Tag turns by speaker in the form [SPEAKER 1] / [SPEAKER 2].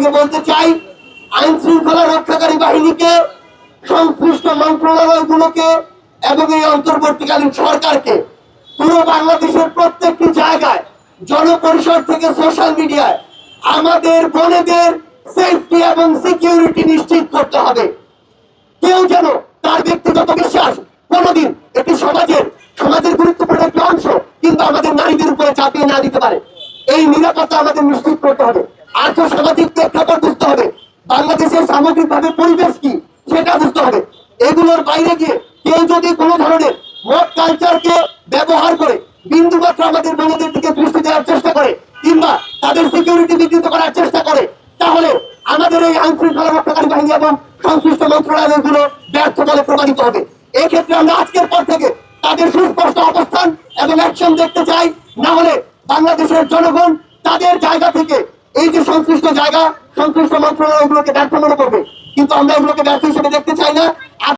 [SPEAKER 1] প্রসঙ্গে বলতে চাই, আইন শৃঙ্খলা রক্ষাকারী বাহিনীকে, সংশ্লিষ্ট মন্ত্রণালয়গুলোকে এবং এই অন্তর্বর্তীকালীন সরকারকে পুরো বাংলাদেশের প্রত্যেকটি জায়গায়, জনপরিসর থেকে সোশ্যাল মিডিয়ায় আমাদের বোনেদের সেফটি এবং সিকিউরিটি নিশ্চিত করতে হবে। কেউ যেন তার ব্যক্তিগত বিশ্বাস কোনোদিন এটি সমাজের গুরুত্বপূর্ণ একটি অংশ কিন্তু আমাদের নারীদের উপরে চাপিয়ে না দিতে পারে। এই নিরাপত্তা আমাদের নিশ্চিত করতে হবে। আর্থ সামাজিক প্রেক্ষাপট বুঝতে হবে, বাংলাদেশের সামগ্রিকভাবে পরিবেশ কি সেটা বুঝতে হবে। এগুলোর বাইরে গিয়ে কেউ যদি কোনো ধরনের মদ কালচারকে ব্যবহার করে বিন্দুমাত্র আমাদের বোনদের দিকে দৃষ্টি দেওয়ার চেষ্টা করে কিংবা তাদের সিকিউরিটি বিঘ্নিত করার চেষ্টা করে, তাহলে আমাদের এই আইন শৃঙ্খলা রক্ষাকারী বাহিনী এবং সংশ্লিষ্ট মন্ত্রণালয়গুলো ব্যর্থ বলে প্রমাণিত হবে। এক্ষেত্রে আমরা আজকের পর থেকে তাদের সুস্পষ্ট অবস্থান এবং অ্যাকশন দেখতে চাই। না হলে বাংলাদেশের জনগণ তাদের জায়গা থেকে এই যে সংশ্লিষ্ট মন্ত্রণালয়গুলোকে ব্যর্থ মনে করবে, কিন্তু আমরা এগুলোকে ব্যর্থ হিসেবে দেখতে চাই না।